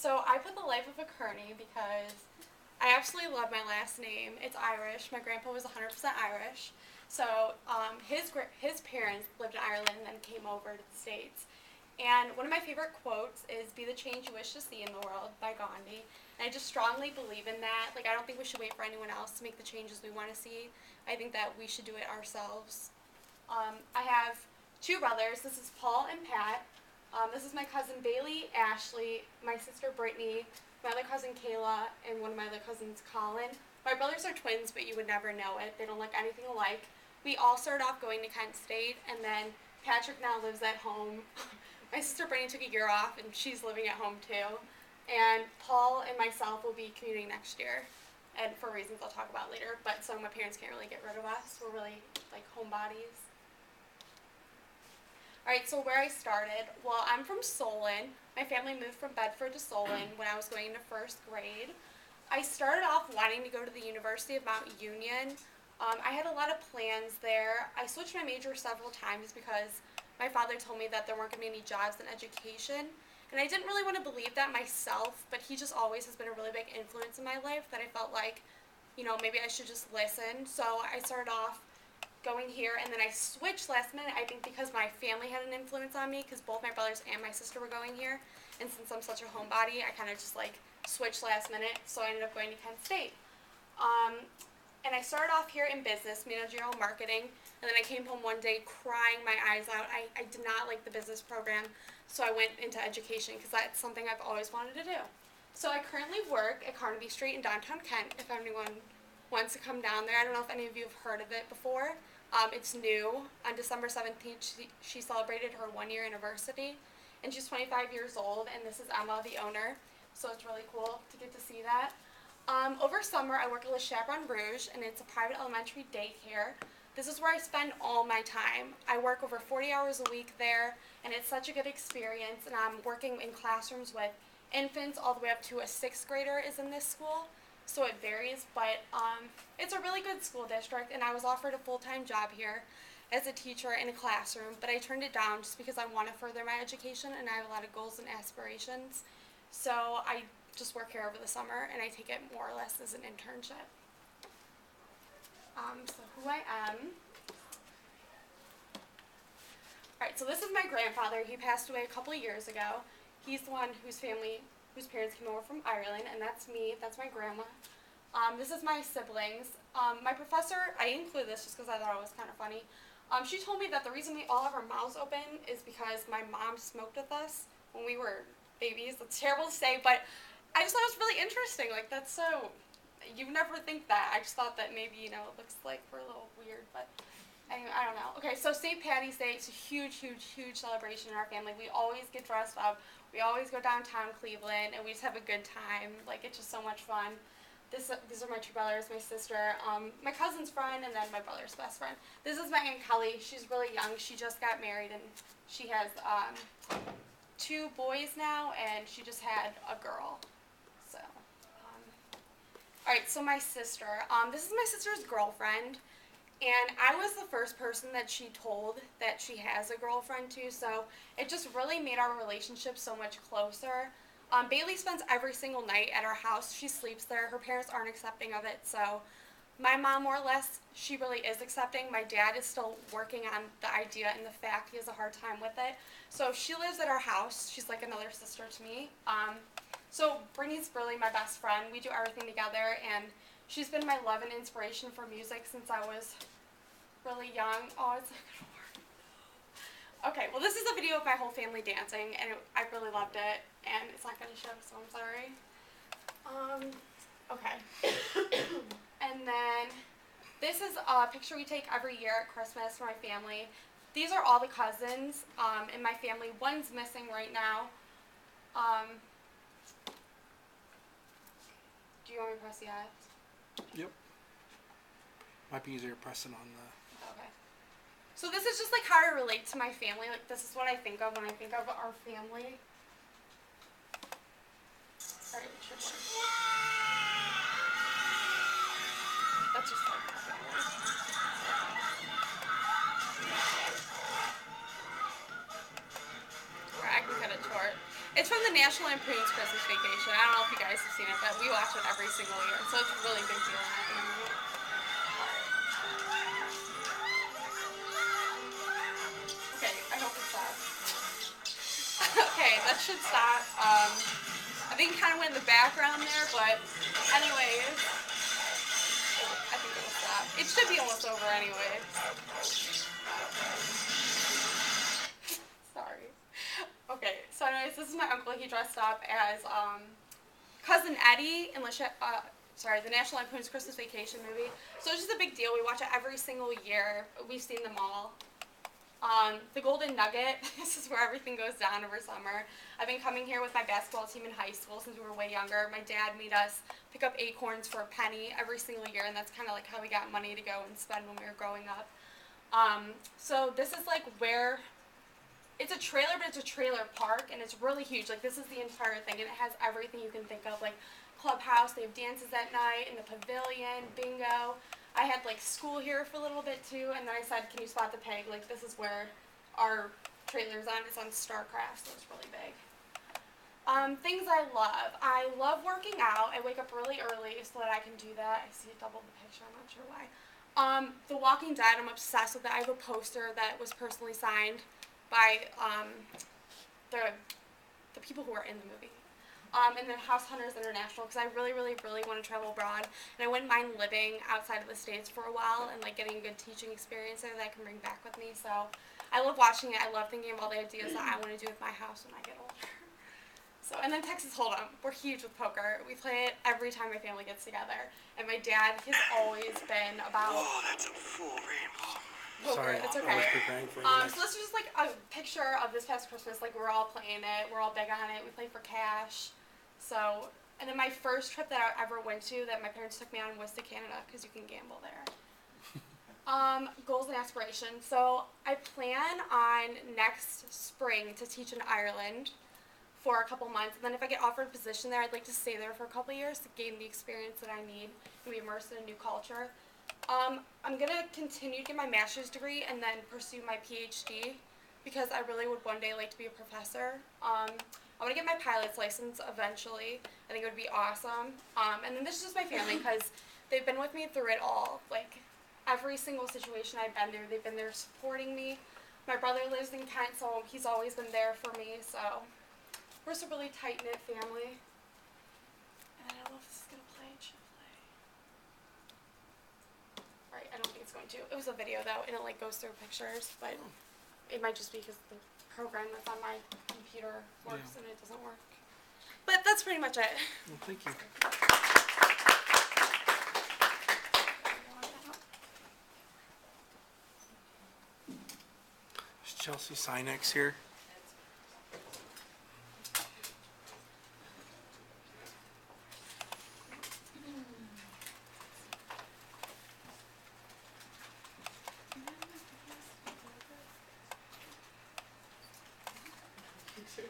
So I put the life of a Kearney because I absolutely love my last name. It's Irish. My grandpa was 100% Irish. So his parents lived in Ireland and then came over to the States. And one of my favorite quotes is "Be the change you wish to see in the world" by Gandhi. And I just strongly believe in that. Like, I don't think we should wait for anyone else to make the changes we want to see. I think that we should do it ourselves. I have two brothers. This is Paul and Pat. This is my cousin Bailey, Ashley, my sister Brittany, my other cousin Kayla, and one of my other cousins Colin. My brothers are twins, but you would never know it. They don't look anything alike. We all started off going to Kent State, and then Patrick now lives at home. My sister Brittany took a year off, and she's living at home too. And Paul and myself will be commuting next year, and for reasons I'll talk about later. But so my parents can't really get rid of us. We're really like homebodies. Alright, so where I started, well, I'm from Solon. My family moved from Bedford to Solon when I was going into first grade. I started off wanting to go to the University of Mount Union. I had a lot of plans there. I switched my major several times because my father told me that there weren't going to be any jobs in education. And I didn't really want to believe that myself, but he just always has been a really big influence in my life that I felt like, maybe I should just listen. So I started off going here, and then I switched last minute, I think because my family had an influence on me, because both my brothers and my sister were going here, and since I'm such a homebody, I kind of just switched last minute, so I ended up going to Kent State. And I started off here in business, managerial marketing, and then I came home one day crying my eyes out. I did not like the business program, so I went into education, because that's something I've always wanted to do. So I currently work at Carnaby Street in downtown Kent, if anyone wants to come down there. I don't know if any of you have heard of it before. It's new. On December 17th, she celebrated her 1-year anniversary, and she's 25 years old, and this is Emma, the owner, so it's really cool to get to see that. Over summer, I work at Le Chaperon Rouge, and it's a private elementary daycare. This is where I spend all my time. I work over 40 hours a week there, and it's such a good experience, and I'm working in classrooms with infants all the way up to a 6th grader is in this school. So it varies, but it's a really good school district, and I was offered a full-time job here as a teacher in a classroom, but I turned it down just because I want to further my education, and I have a lot of goals and aspirations. So I just work here over the summer, and I take it more or less as an internship. So who I am. Alright, so this is my grandfather. He passed away a couple of years ago. He's the one whose parents came over from Ireland, and that's me. That's my grandma. This is my siblings. My professor, I included this just because I thought it was kind of funny. She told me that the reason we all have our mouths open is because my mom smoked with us when we were babies. It's terrible to say, but I just thought it was really interesting. Like, that's so, you never think that. I just thought that maybe, it looks like we're a little weird, but anyway, I don't know. Okay, so St. Patty's Day, it's a huge, huge, huge celebration in our family. We always get dressed up. We always go downtown Cleveland, and we just have a good time. Like, it's just so much fun. These are my two brothers, my sister, my cousin's friend, and then my brother's best friend. This is my Aunt Kelly. She's really young. She just got married, and she has 2 boys now, and she just had a girl. So, alright, so my sister. This is my sister's girlfriend. And I was the first person that she told that she has a girlfriend to, so it just really made our relationship so much closer. Bailey spends every single night at our house. She sleeps there. Her parents aren't accepting of it, so my mom, more or less, she really is accepting. My dad is still working on the idea and the fact. He has a hard time with it. So she lives at our house. She's like another sister to me. So Brittany's really my best friend. We do everything together, and she's been my love and inspiration for music since I was really young. Oh, it's not gonna work. Okay, well, this is a video of my whole family dancing, and I really loved it, and it's not gonna show, so I'm sorry. Okay. And then this is a picture we take every year at Christmas for my family. These are all the cousins in my family. One's missing right now. Do you want me to press yes? Yep. Might be easier pressing on the... Okay. So this is just like how I relate to my family. Like, this is what I think of when I think of our family. Alright, it should work. That's just like my family. Or I can cut it short. It's from the National Lampoon's Christmas Vacation. I don't know if you guys have seen it, but we watch it every single year, so it's a really big deal in our family. Okay, I hope it stops. Okay, that should stop. I think it kind of went in the background there, but anyways, I think it'll stop. It should be almost over anyways. Sorry. Okay, so anyways, this is my uncle. He dressed up as Cousin Eddie in the National Lampoon's Christmas Vacation movie. So it's just a big deal. We watch it every single year. We've seen them all. The Golden Nugget, this is where everything goes down over summer. I've been coming here with my basketball team in high school since we were way younger. My dad made us pick up acorns for a penny every single year, and that's kind of like how we got money to go and spend when we were growing up. So this is like where, it's a trailer, but it's a trailer park, and it's really huge. Like, this is the entire thing, and it has everything you can think of, like clubhouse, they have dances at night, in the pavilion, bingo. I had like school here for a little bit too, and then I said, can you spot the pig? Like, this is where our trailer's on. It's on StarCraft, so it's really big. Things I love. I love working out. I wake up really early so that I can do that. I see it doubled the picture. I'm not sure why. The Walking Dead, I'm obsessed with it. I have a poster that was personally signed by the people who are in the movie. And then House Hunters International, because I really, really, really want to travel abroad, and I wouldn't mind living outside of the States for a while and like getting a good teaching experience there that I can bring back with me. So I love watching it. I love thinking of all the ideas that I want to do with my house when I get older. So, and then Texas Hold'em. We're huge with poker. We play it every time my family gets together, and my dad has always been about. Oh, that's a full rainbow. Poker. Sorry, It's I okay. was preparing for you. So this is just like a picture of this past Christmas. Like, we're all playing it. We're all big on it. We play for cash. So, and then my first trip that I ever went to that my parents took me on was to Canada, because you can gamble there. Goals and aspirations. So I plan on next spring to teach in Ireland for a couple months, and then if I get offered a position there, I'd like to stay there for a couple years to gain the experience that I need and be immersed in a new culture. I'm going to continue to get my master's degree and then pursue my PhD, because I really would one day like to be a professor. I want to get my pilot's license eventually. I think it would be awesome. And then this is just my family, because they've been with me through it all. Like, every single situation I've been through, they've been there supporting me. My brother lives in Kent, so he's always been there for me. So we're just a really tight-knit family. And I don't know if this is going to play. It should play. Right, I don't think it's going to. It was a video, though, and it, like, goes through pictures, but it might just be because the program that's on my computer works and it doesn't work. But that's pretty much it. Well, thank you. Is Chelsey Sinex here? Too.